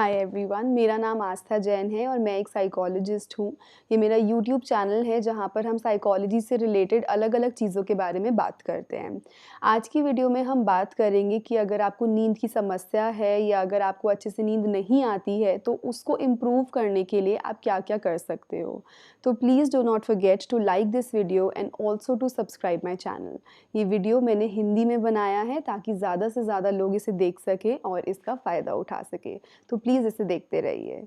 Hi everyone, मेरा नाम आस्था जैन है और मैं एक साइकोलॉजिस्ट हूँ। ये मेरा यूट्यूब चैनल है जहाँ पर हम साइकोलॉजी से रिलेटेड अलग-अलग चीज़ों के बारे में बात करते हैं। आज की वीडियो में हम बात करेंगे कि अगर आपको नींद की समस्या है या अगर आपको अच्छे से नींद नहीं आती है, तो उसको इम्प्रूव करने के लिए आप क्या-क्या कर सकते हो। तो please do not forget to like this video and also to subscribe my channel. ये वीडियो मैंने हिंदी में बनाया है ताकि ज़्यादा से ज़्यादा लोग इसे देख सकें और इसका फ़ायदा उठा सकें। तो प्लीज़ इसे देखते रहिए।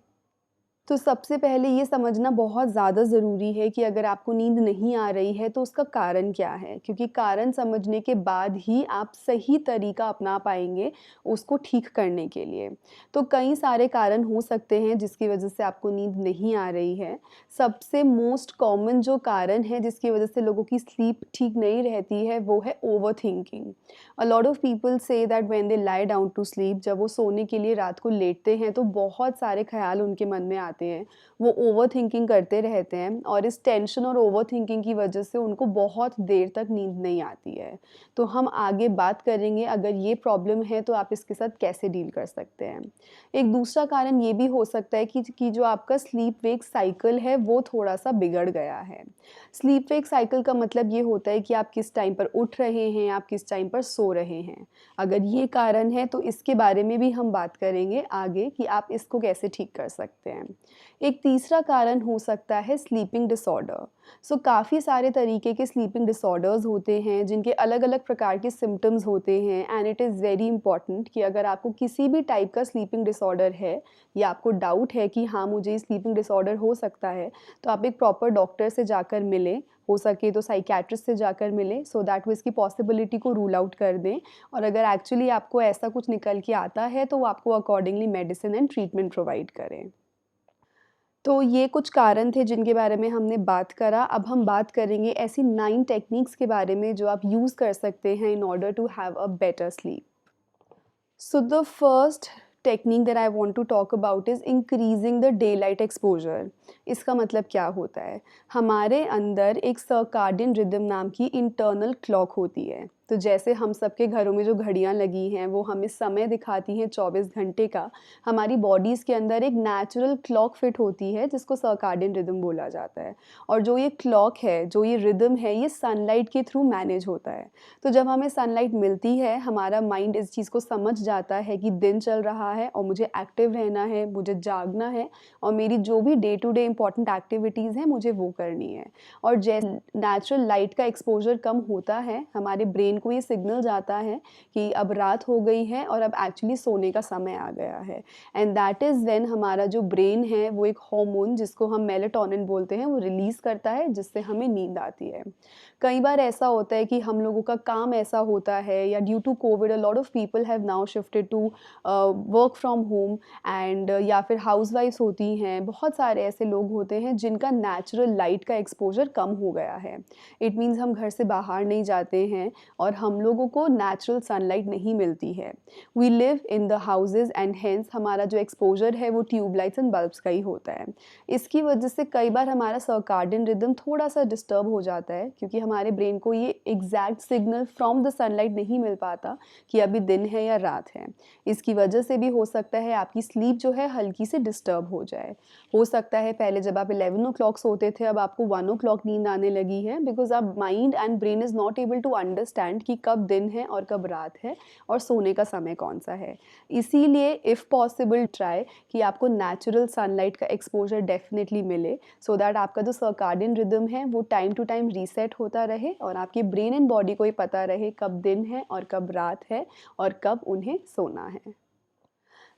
तो सबसे पहले ये समझना बहुत ज़्यादा ज़रूरी है कि अगर आपको नींद नहीं आ रही है तो उसका कारण क्या है? क्योंकि कारण समझने के बाद ही आप सही तरीका अपना पाएँगे उसको ठीक करने के लिए। तो कई सारे कारण हो सकते हैं जिसकी वज़ह से आपको नींद नहीं आ रही है। सबसे मोस्ट कॉमन जो कारण है जिसकी वज़ह से लोगों की स्लीप ठीक नहीं रहती है वो है overthinking. A lot of people say that when they lie down to sleep, जब वो सोने के लिए रात को लेटते हैं तो बहुत सारे ख़्याल उनके मन में आते हैं। वो ओवरथिंकिंग करते रहते हैं और इस टेंशन और ओवरथिंकिंग की वजह से उनको बहुत देर तक नींद नहीं आती है। तो हम आगे बात करेंगे अगर ये प्रॉब्लम है तो आप इसके साथ कैसे डील कर सकते हैं। एक दूसरा कारण ये भी हो सकता है कि जो आपका स्लीप वेक साइकिल है वो थोड़ा-सा बिगड़ गया है। स्लीप वेक साइकिल का मतलब ये होता है कि आप किस टाइम पर उठ रहे हैं, आप किस टाइम पर सो रहे हैं। अगर ये कारण है तो इसके बारे में भी हम बात करेंगे आगे कि आप इसको कैसे ठीक कर सकते हैं। एक तीसरा कारण हो सकता है स्लीपिंग डिसऑर्डर। सो काफ़ी सारे तरीके के स्लीपिंग डिसऑर्डर्स होते हैं जिनके अलग-अलग प्रकार के सिम्पटम्स होते हैं and it is very important कि अगर आपको किसी भी टाइप का स्लीपिंग डिसऑर्डर है या आपको डाउट है कि हाँ, मुझे स्लीपिंग डिसऑर्डर हो सकता है, तो आप एक प्रॉपर डॉक्टर से जाकर मिलें, हो सके तो साइकियाट्रिस्ट से जाकर मिलें सो दैट वो इसकी पॉसिबिलिटी को रूल आउट कर दें और अगर एक्चुअली आपको ऐसा कुछ निकल के आता है तो वो आपको accordingly medicine and treatment provide करें। तो ये कुछ कारण थे जिनके बारे में हमने बात करा। अब हम बात करेंगे ऐसी 9 टेक्निक्स के बारे में जो आप यूज़ कर सकते हैं in order to have a better sleep. So the first technique that I want to talk about is increasing the daylight exposure. इसका मतलब क्या होता है? हमारे अंदर एक सर्काडियन रिदम नाम की इंटरनल क्लॉक होती है। तो जैसे हम सबके घरों में जो घड़ियाँ लगी हैं वो हमें समय दिखाती हैं 24 घंटे का, हमारी बॉडीज़ के अंदर एक नेचुरल क्लॉक फिट होती है जिसको सर्काडियन रिदम बोला जाता है। और जो ये क्लॉक है, जो ये रिदम है, ये सनलाइट के थ्रू मैनेज होता है। तो जब हमें सनलाइट मिलती है, हमारा माइंड इस चीज़ को समझ जाता है कि दिन चल रहा है और मुझे एक्टिव रहना है, मुझे जागना है और मेरी जो भी day to day important activities हैं, मुझे वो करनी है। और जैसे नेचुरल लाइट का एक्सपोज़र कम होता है, हमारे ब्रेन को ये सिग्नल जाता है कि अब रात हो गई है और अब एक्चुअली सोने का समय आ गया है। एंड दैट इज़ व्हेन हमारा जो ब्रेन है, वो एक हार्मोन जिसको हम मेलाटोनिन बोलते हैं, वो रिलीज़ करता है, जिससे हमें नींद आती है। कई बार ऐसा होता है कि हम लोगों का काम ऐसा होता है या due to COVID a lot of people have now shifted to work from home and या फिर हाउसवाइफ्स होती हैं, बहुत सारे ऐसे लोग होते हैं जिनका नेचुरल लाइट का एक्सपोजर कम हो गया है। इट मीन्स हम घर से बाहर नहीं जाते हैं और हम लोगों को नेचुरल सनलाइट नहीं मिलती है। We live in the houses and hence हमारा जो एक्सपोजर है वो ट्यूबलाइट्स एंड बल्ब्स का ही होता है। इसकी वजह से कई बार हमारा सर्काडियन रिदम थोड़ा सा डिस्टर्ब हो जाता है क्योंकि हमारे ब्रेन को ये exact signal from the sunlight नहीं मिल पाता कि अभी दिन है या रात है। इसकी वजह से भी हो सकता है आपकी स्लीप जो है हल्की से डिस्टर्ब हो जाए। हो सकता है पहले जब आप 11 ओ क्लॉक सोते थे अब आपको 1 ओ क्लॉक नींद आने लगी है बिकॉज़ अब mind and brain is not able to understand कि कब दिन है और कब रात है और सोने का समय कौन-सा है। इसीलिए इफ़ पॉसिबल ट्राई कि आपको नेचुरल सनलाइट का एक्सपोज़र डेफ़िनिटली मिले सो दैट आपका जो सर्काडियन रिदम है वो टाइम टू टाइम रीसेट होता रहे और आपके ब्रेन एंड बॉडी को ये पता रहे कब दिन है और कब रात है और कब उन्हें सोना है।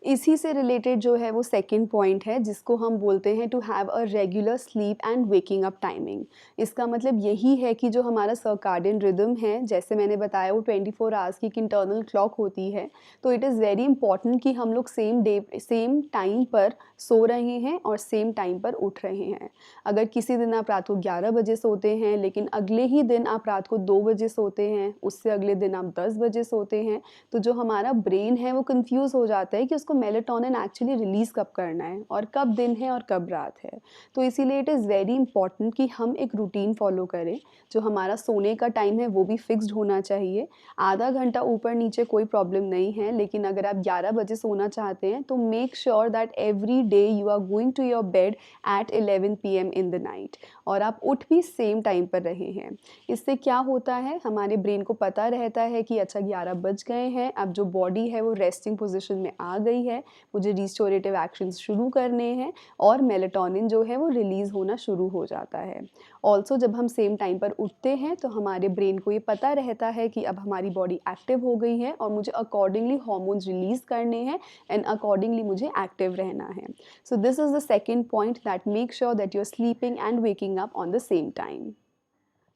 इसी से रिलेटेड जो है वो सेकंड पॉइंट है जिसको हम बोलते हैं to have a regular sleep and waking up timing. इसका मतलब यही है कि जो हमारा सर्काडियन रिदम है, जैसे मैंने बताया वो 24 आवर्स की एक इंटरनल क्लॉक होती है, तो इट इज़ वेरी इंपॉर्टेंट कि हम लोग सेम टाइम पर सो रहे हैं और सेम टाइम पर उठ रहे हैं। अगर किसी दिन आप रात को 11 बजे सोते हैं लेकिन अगले ही दिन आप रात को 2 बजे सोते हैं, उससे अगले दिन आप 10 बजे सोते हैं, तो जो हमारा ब्रेन है वो कन्फ्यूज़ हो जाता है कि उसको मेलाटोनिन एक्चुअली रिलीज़ कब करना है और कब दिन है और कब रात है। तो इसीलिए इट इज़ वेरी इंपॉर्टेंट कि हम एक रूटीन फॉलो करें। जो हमारा सोने का टाइम है वो भी फिक्स्ड होना चाहिए। आधा घंटा ऊपर नीचे कोई प्रॉब्लम नहीं है, लेकिन अगर आप 11 बजे सोना चाहते हैं तो make sure that every day you are going to your bed at 11 PM in the night और आप उठ भी सेम टाइम पर रहे हैं। इससे क्या होता है, हमारे ब्रेन को पता रहता है कि अच्छा 11 बज गए हैं, अब जो बॉडी है वो रेस्टिंग पोजीशन में आ गई है, मुझे रिस्टोरेटिव एक्शंस शुरू करने हैं और मेलाटोनिन जो है वो रिलीज़ होना शुरू हो जाता है। ऑल्सो जब हम सेम टाइम पर उठते हैं तो हमारे ब्रेन को ये पता रहता है कि अब हमारी बॉडी एक्टिव हो गई है और मुझे अकॉर्डिंगली हार्मोन्स रिलीज़ करने हैं एंड अकॉर्डिंगली मुझे एक्टिव रहना है। So this is the second point, that make sure that you're sleeping and waking up on the same time.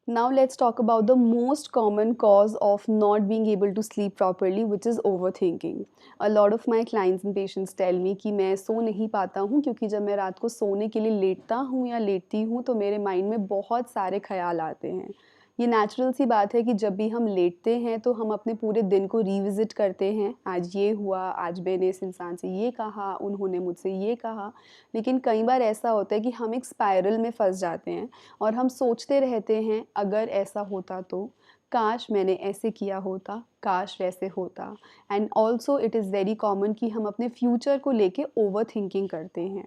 Now let's talk about the most common cause of not being able to sleep properly, which is overthinking. A lot of my clients and patients tell me कि मैं सो नहीं पाता हूँ क्योंकि जब मैं रात को सोने के लिए लेटता हूँ या लेटती हूँ तो मेरे माइंड में बहुत सारे ख्याल आते हैं। ये नेचुरल सी बात है कि जब भी हम लेटते हैं तो हम अपने पूरे दिन को रिविज़िट करते हैं, आज ये हुआ, आज मैंने इस इंसान से ये कहा, उन्होंने मुझसे ये कहा। लेकिन कई बार ऐसा होता है कि हम एक स्पाइरल में फँस जाते हैं और हम सोचते रहते हैं, अगर ऐसा होता तो, काश मैंने ऐसे किया होता, काश वैसे होता। And also it is very common कि हम अपने फ्यूचर को लेके ओवरथिंकिंग करते हैं।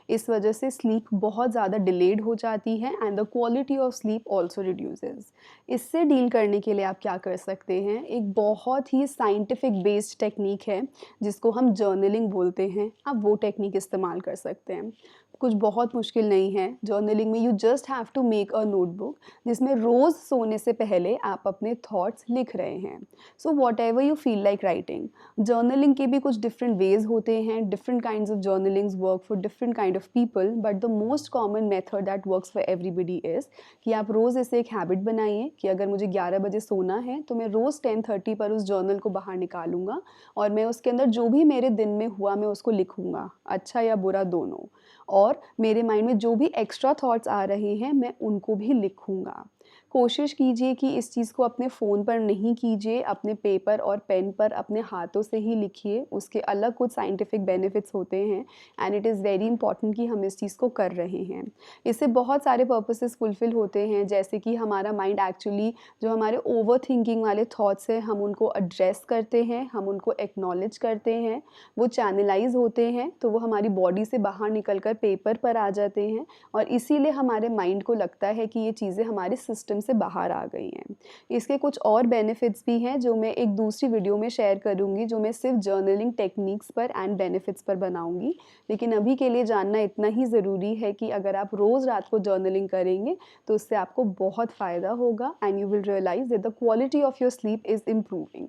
इस वजह से स्लीप बहुत ज़्यादा डिलेड हो जाती है and the quality of sleep also reduces. इससे डील करने के लिए आप क्या कर सकते हैं, एक बहुत ही साइंटिफिक बेस्ड टेक्निक है जिसको हम जर्नलिंग बोलते हैं, आप वो टेक्निक इस्तेमाल कर सकते हैं। कुछ बहुत मुश्किल नहीं है। जर्नलिंग में you just have to make a notebook जिसमें रोज़ सोने से पहले आप अपने थॉट्स लिख रहे हैं। So whatever you feel like writing. Journaling के भी कुछ डिफरेंट वेज होते हैं, different kinds of journalings work for different kind of people, but the most common method that works for everybody is कि आप रोज़ इसे एक हैबिट बनाइए कि अगर मुझे 11 बजे सोना है तो मैं रोज़ 10:30 पर उस जर्नल को बाहर निकालूंगा और मैं उसके अंदर जो भी मेरे दिन में हुआ मैं उसको लिखूंगा, अच्छा या बुरा दोनों। और मेरे माइंड में जो भी एक्स्ट्रा थॉट्स आ रहे हैं मैं उनको भी लिखूंगा। कोशिश कीजिए कि इस चीज़ को अपने फ़ोन पर नहीं कीजिए, अपने पेपर और पेन पर अपने हाथों से ही लिखिए। उसके अलग कुछ साइंटिफिक बेनिफिट्स होते हैं and it is very important कि हम इस चीज़ को कर रहे हैं। इससे बहुत सारे पर्पसेस फुलफ़िल होते हैं, जैसे कि हमारा माइंड एक्चुअली जो हमारे ओवरथिंकिंग वाले थॉट्स हैं हम उनको एड्रेस करते हैं, हम उनको एक्नॉलेज करते हैं, वो चैनलाइज़ होते हैं तो वो हमारी बॉडी से बाहर निकल कर पेपर पर आ जाते हैं और इसीलिए हमारे माइंड को लगता है कि ये चीज़ें हमारे सिस्टम से बाहर आ गई हैं। इसके कुछ और बेनिफिट्स भी हैं जो मैं एक दूसरी वीडियो में शेयर करूँगी, जो मैं सिर्फ जर्नलिंग टेक्निक्स पर एंड बेनिफिट्स पर बनाऊँगी। लेकिन अभी के लिए जानना इतना ही ज़रूरी है कि अगर आप रोज़ रात को जर्नलिंग करेंगे तो उससे आपको बहुत फ़ायदा होगा and you will realise that the quality of your sleep is improving.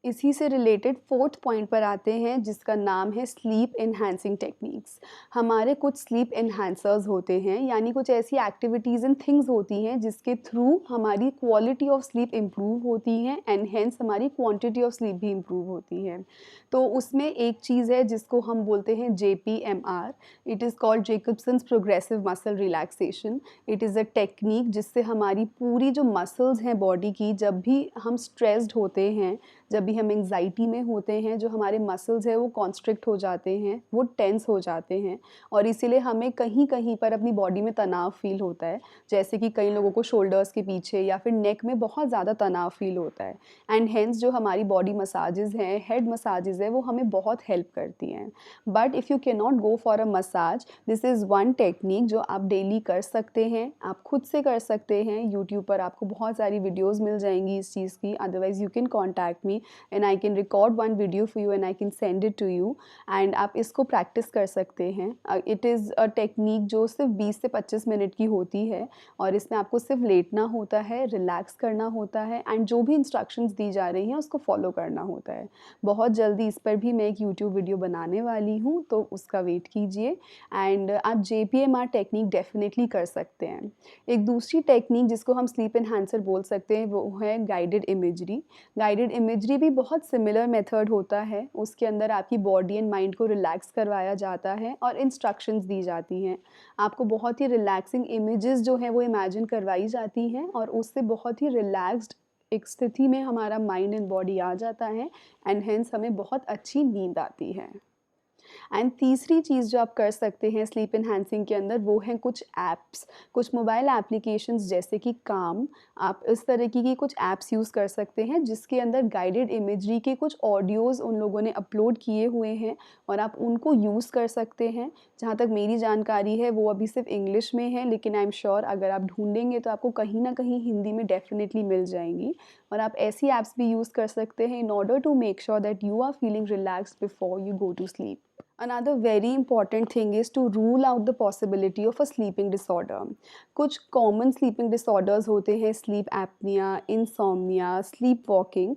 इसी से रिलेटेड फोर्थ पॉइंट पर आते हैं जिसका नाम है स्लीप एनहांसिंग टेक्निक्स। हमारे कुछ स्लीप एनहांसर्स होते हैं, यानी कुछ ऐसी एक्टिविटीज़ एंड थिंग्स होती हैं जिसके थ्रू हमारी क्वालिटी ऑफ स्लीप इम्प्रूव होती है एंड हेंस हमारी क्वांटिटी ऑफ स्लीप भी इम्प्रूव होती है। तो उसमें एक चीज़ है जिसको हम बोलते हैं JPMR। It is called Jacobson's progressive muscle relaxation. It is a technique जिससे हमारी पूरी जो मसल्स हैं बॉडी की, जब भी हम स्ट्रेस्ड होते हैं, जब भी हम एंग्जाइटी में होते हैं, जो हमारे मसल्स हैं वो कॉन्स्ट्रिक्ट हो जाते हैं, वो टेंस हो जाते हैं और इसीलिए हमें कहीं कहीं पर अपनी बॉडी में तनाव फील होता है। जैसे कि कई लोगों को शोल्डर्स के पीछे या फिर नेक में बहुत ज़्यादा तनाव फील होता है एंड हेंस जो हमारी बॉडी मसाजेज़ हैं, हेड मसाजेज़ है, वो हमें बहुत हेल्प करती हैं। But if you can not go for a massage, this is one technique जो आप डेली कर सकते हैं, आप खुद से कर सकते हैं। यूट्यूब पर आपको बहुत सारी वीडियोज़ मिल जाएंगी इस चीज़ की, otherwise you can contact me and I can record one video for you and I can send it to you and आप इसको प्रैक्टिस कर सकते हैं। इट इज़ अ टेक्निक जो सिर्फ 20 से 25 मिनट की होती है और इसमें आपको सिर्फ लेटना होता है, रिलैक्स करना होता है एंड जो भी इंस्ट्रक्शंस दी जा रही हैं उसको फॉलो करना होता है। बहुत जल्दी इस पर भी मैं एक यूट्यूब वीडियो बनाने वाली हूँ, तो उसका वेट कीजिए एंड आप JPMR टेक्निक डेफिनेटली कर सकते हैं। एक दूसरी टेक्निक जिसको हम स्लीप एनहांसर बोल सकते हैं वो है गाइडेड इमेजरी। गाइडेड इमेजरी भी बहुत सिमिलर मेथड होता है। उसके अंदर आपकी बॉडी एंड माइंड को रिलैक्स करवाया जाता है और इंस्ट्रक्शंस दी जाती हैं। आपको बहुत ही रिलैक्सिंग इमेजेस जो हैं वो इमेजिन करवाई जाती हैं और उससे बहुत ही रिलैक्स्ड एक स्थिति में हमारा माइंड एंड बॉडी आ जाता है एंड हेंस हमें बहुत अच्छी नींद आती है। एंड तीसरी चीज़ जो आप कर सकते हैं स्लीप एनहांसिंग के अंदर वो हैं कुछ ऐप्स, कुछ मोबाइल एप्लीकेशंस जैसे कि काम। आप इस तरीके की कुछ ऐप्स यूज़ कर सकते हैं जिसके अंदर गाइडेड इमेजरी के कुछ ऑडियोज़ उन लोगों ने अपलोड किए हुए हैं और आप उनको यूज़ कर सकते हैं। जहाँ तक मेरी जानकारी है वो अभी सिर्फ इंग्लिश में है, लेकिन आई एम श्योर अगर आप ढूँढेंगे तो आपको कहीं न कहीं हिंदी में डेफ़िनिटली मिल जाएँगी। और आप ऐसी ऐप्स भी यूज़ कर सकते हैं in order to make sure that you are feeling relaxed before you go to sleep. Another very important thing is to rule out the possibility of a sleeping disorder. कुछ common sleeping disorders होते हैं sleep apnea, insomnia, sleepwalking,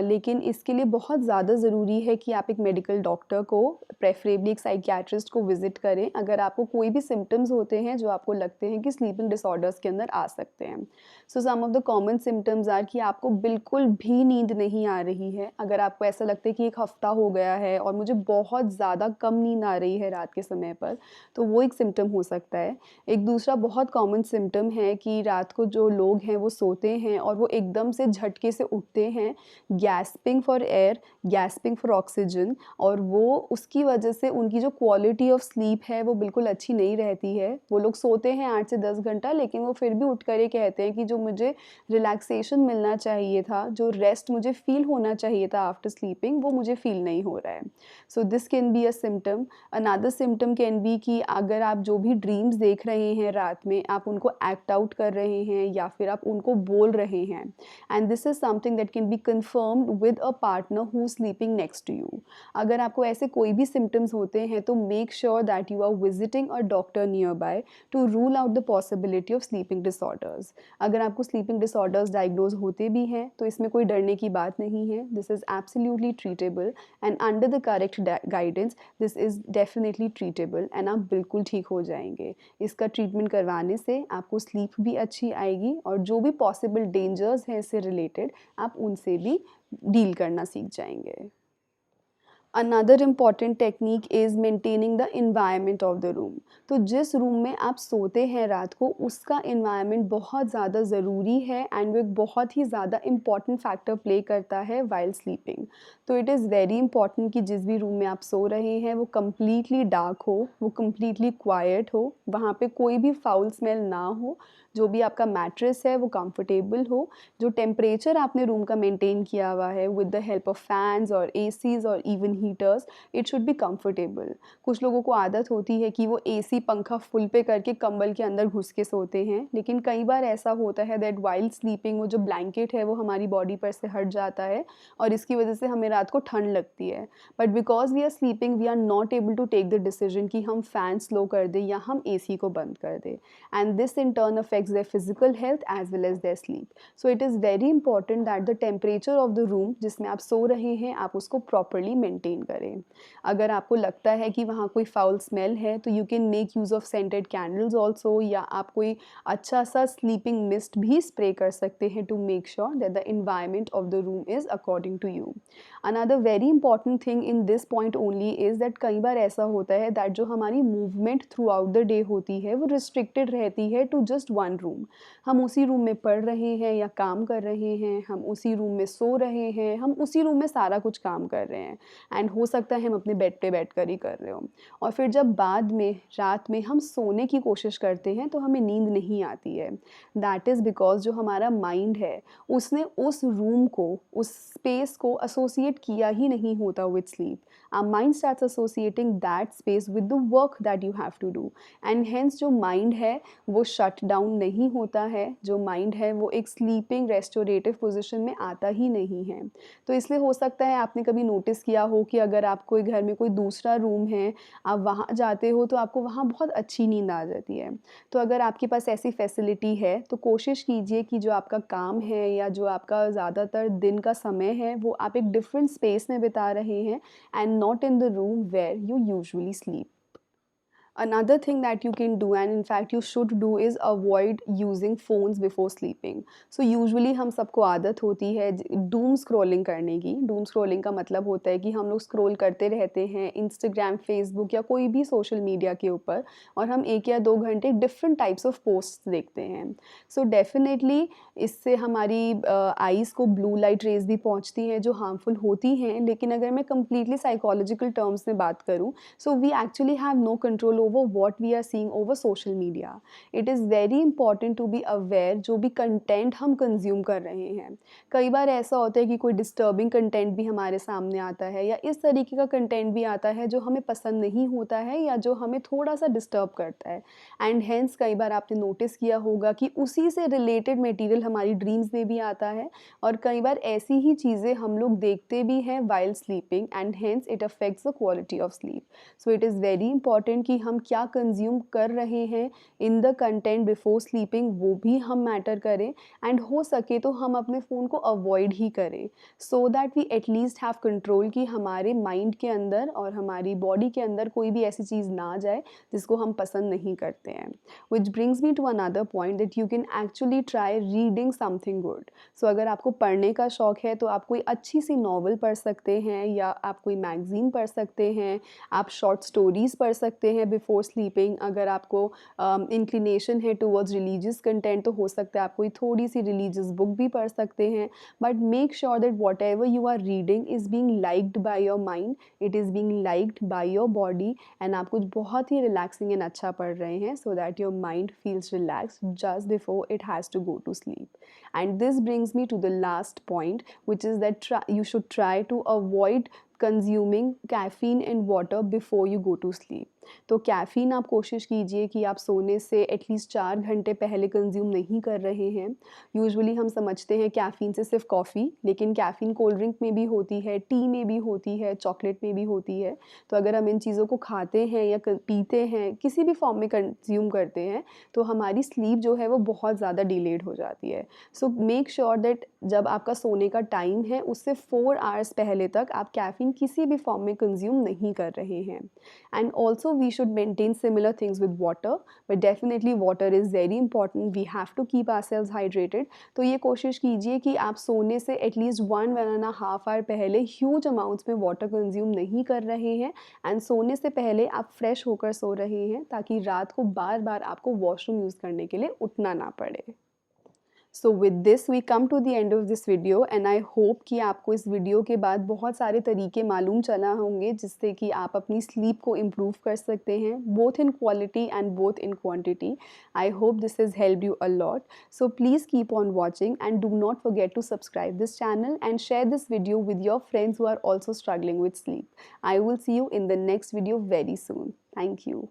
लेकिन इसके लिए बहुत ज़्यादा ज़रूरी है कि आप एक मेडिकल डॉक्टर को प्रेफरेबली एक साइकियाट्रिस्ट को विज़िट करें अगर आपको कोई भी सिम्टम्स होते हैं जो आपको लगते हैं कि स्लीपिंग डिसऑर्डर्स के अंदर आ सकते हैं। So some of the common symptoms are कि आपको बिल्कुल भी नींद नहीं आ रही है। अगर आपको ऐसा लगता है कि 1 हफ़्ता हो गया है और मुझे बहुत ज़्यादा कम नींद आ रही है रात के समय पर, तो वो एक सिम्पटम हो सकता है। एक दूसरा बहुत कॉमन सिम्पटम है कि रात को जो लोग हैं वो सोते हैं और वो एकदम से झटके से उठते हैं, gasping for air, gasping for oxygen, और वो उसकी वजह से उनकी जो क्वालिटी ऑफ स्लीप है वो बिल्कुल अच्छी नहीं रहती है। वो लोग सोते हैं 8 से 10 घंटा, लेकिन वो फिर भी उठकर ये कहते हैं कि जो मुझे रिलैक्सेशन मिलना चाहिए था, जो रेस्ट मुझे फ़ील होना चाहिए था आफ्टर स्लीपिंग, वो मुझे फ़ील नहीं हो रहा है। So this can be a symptom. Another symptom can be कि अगर आप जो भी ड्रीम्स देख रहे हैं रात में, आप उनको एक्ट आउट कर रहे हैं या फिर आप उनको बोल रहे हैं, and this is something that can be confirmed with a partner who is sleeping next to you. अगर आपको ऐसे कोई भी सिम्पटम्स होते हैं तो make sure that you are visiting a doctor nearby to rule out the possibility of sleeping disorders. अगर आपको स्लीपिंग डिसऑर्डर्स डायग्नोज होते भी हैं तो इसमें कोई डरने की बात नहीं है। This is absolutely treatable and under the correct guidance this is definitely treatable and आप बिल्कुल ठीक हो जाएंगे। इसका ट्रीटमेंट करवाने से आपको स्लीप भी अच्छी आएगी और जो भी पॉसिबल डेंजर्स हैं इससे रिलेटेड आप उनसे भी डील करना सीख जाएंगे। Another important technique is maintaining the environment of the room. तो जिस रूम में आप सोते हैं रात को उसका एनवायरनमेंट बहुत ज़्यादा ज़रूरी है एंड वो एक बहुत ही ज़्यादा इम्पॉर्टेंट फैक्टर प्ले करता है वाइल स्लीपिंग। तो इट इज़ वेरी इंपॉर्टेंट कि जिस भी रूम में आप सो रहे हैं वो कम्प्लीटली डार्क हो, वो कम्प्लीटली क्वाइट हो, वहाँ पे कोई भी फाउल स्मेल ना हो, जो भी आपका मैट्रेस है वो कंफर्टेबल हो, जो टेम्परेचर आपने रूम का मेंटेन किया हुआ है with the help of fans और एसीज़ और even heaters, it should be comfortable. कुछ लोगों को आदत होती है कि वो एसी पंखा फुल पे करके कंबल के अंदर घुस के सोते हैं, लेकिन कई बार ऐसा होता है दैट वाइल स्लीपिंग वो जो ब्लैंकेट है वो हमारी बॉडी पर से हट जाता है और इसकी वजह से हमें रात को ठंड लगती है। But because we are sleeping we are not able to take the decision कि हम फ़ैन स्लो कर दें या हम एसी को बंद कर दें, and this in turn affects their physical health as well as their sleep. So it is very important that the temperature of the room जिसमें आप सो रहे हैं आप उसको प्रॉपरली मेंटेन करें। अगर आपको लगता है कि वहाँ कोई फाउल स्मेल है तो you can make use of scented candles also, या आप कोई अच्छा सा स्लीपिंग मिस्ट भी स्प्रे कर सकते हैं to make sure that the environment of the room is according to you. Another very important thing in this point only is that कई बार ऐसा होता है दैट जो हमारी movement throughout the day होती है वो रिस्ट्रिक्टेड रहती है टू जस्ट वन रूम। हम उसी रूम में पढ़ रहे हैं या काम कर रहे हैं, हम उसी रूम में सो रहे हैं, हम उसी रूम में सारा कुछ काम कर रहे हैं, एंड हो सकता है हम अपने बेड पे बैठकर ही कर रहे हो। और फिर जब बाद में रात में हम सोने की कोशिश करते हैं तो हमें नींद नहीं आती है। दैट इज़ बिकॉज जो हमारा माइंड है उसने उस रूम को, उस स्पेस को एसोसिएट किया ही नहीं होता with sleep. Our mind starts associating that space with the work that you have to do, and hence जो माइंड है वो शट डाउन नहीं होता है, जो माइंड है वो एक स्लीपिंग रेस्टोरेटिव पोजीशन में आता ही नहीं है। तो इसलिए हो सकता है आपने कभी नोटिस किया हो कि अगर आपको घर में कोई दूसरा रूम है, आप वहाँ जाते हो तो आपको वहाँ बहुत अच्छी नींद आ जाती है। तो अगर आपके पास ऐसी फैसिलिटी है तो कोशिश कीजिए कि जो आपका काम है या जो आपका ज़्यादातर दिन का समय है वो आप एक डिफरेंट स्पेस में बिता रहे हैं and not in the room where you usually sleep. Another thing that you can do, and in fact you should do, is avoid using phones before sleeping. So usually हम सबको आदत होती है doom scrolling करने की. Doom scrolling का मतलब होता है कि हम लोग scroll करते रहते हैं Instagram, Facebook या कोई भी social media के ऊपर, और हम 1 या 2 घंटे different types of posts देखते हैं. So definitely इससे हमारी आईज़ को ब्लू लाइट रेज़ भी पहुंचती हैं जो हार्मफुल होती हैं. लेकिन अगर मैं completely psychological terms में बात करूं, so we actually have no control over what we are seeing over social media. It is very important to be aware जो भी कंटेंट हम कंज्यूम कर रहे हैं. कई बार ऐसा होता है कि कोई डिस्टर्बिंग कंटेंट भी हमारे सामने आता है, या इस तरीके का कंटेंट भी आता है जो हमें पसंद नहीं होता है या जो हमें थोड़ा सा डिस्टर्ब करता है. एंड हेंस कई बार आपने नोटिस किया होगा कि उसी से रिलेटेड मटेरियल हमारी ड्रीम्स में भी आता है, और कई बार ऐसी ही चीज़ें हम लोग देखते भी हैं while sleeping, and hence it affects the quality of sleep. So it is very important कि हम क्या कंज्यूम कर रहे हैं in the content before sleeping, वो भी हम मैटर करें. एंड हो सके तो हम अपने फ़ोन को अवॉइड ही करें, so that we at least have control कि हमारे माइंड के अंदर और हमारी बॉडी के अंदर कोई भी ऐसी चीज़ ना जाए जिसको हम पसंद नहीं करते हैं. Which brings me to another point that you can actually try reading something good. So अगर आपको पढ़ने का शौक़ है तो आप कोई अच्छी सी नॉवल पढ़ सकते हैं, या आप कोई मैगज़ीन पढ़ सकते हैं, आप शॉर्ट स्टोरीज़ पढ़ सकते हैं बिफोर स्लीपिंग. अगर आपको इंक्लिनेशन है टुवर्ड्स रिलीजियस कंटेंट तो हो सकता है आप कोई थोड़ी सी रिलीजियस बुक भी पढ़ सकते हैं. But make sure that whatever you are reading is being liked by your mind, it is being liked by your body, and आप कुछ बहुत ही रिलैक्सिंग एंड अच्छा पढ़ रहे हैं, so that your mind feels relaxed just before it has to go to sleep. And this brings me to the last point, which is that you should try to avoid consuming caffeine and water before you go to sleep. तो caffeine आप कोशिश कीजिए कि आप सोने से at least 4 घंटे पहले कंज्यूम नहीं कर रहे हैं. यूजुअली हम समझते हैं कैफ़ीन से सिर्फ कॉफ़ी, लेकिन कैफ़ीन कोल्ड ड्रिंक में भी होती है, टी में भी होती है, चॉकलेट में भी होती है. तो अगर हम इन चीज़ों को खाते हैं या पीते हैं, किसी भी फॉर्म में कंज्यूम करते हैं, तो हमारी स्लीप जो है वो बहुत ज़्यादा डिलेड हो जाती है. सो मेक श्योर दैट जब आपका सोने का टाइम है उससे 4 आवर्स पहले तक आप कैफ़ीन किसी भी फॉर्म में कंज्यूम नहीं कर रहे हैं. And also we should maintain similar things with water, but definitely water is very important. We have to keep ourselves hydrated. तो ये कोशिश कीजिए कि आप सोने से एटलीस्ट 1-1.5 आवर पहले ह्यूज अमाउंट्स में वाटर कंज्यूम नहीं कर रहे हैं, एंड सोने से पहले आप फ्रेश होकर सो रहे हैं, ताकि रात को बार बार आपको वॉशरूम यूज़ करने के लिए उठना ना पड़े. So with this we come to the end of this video, and I hope कि आपको इस वीडियो के बाद बहुत सारे तरीके मालूम चला होंगे जिससे कि आप अपनी स्लीप को इम्प्रूव कर सकते हैं, both in quality and both in quantity. I hope this is help you a lot. So please keep on watching and do not forget to subscribe this channel and share this video with your friends who are also struggling with sleep. I will see you in the next video very soon. Thank you.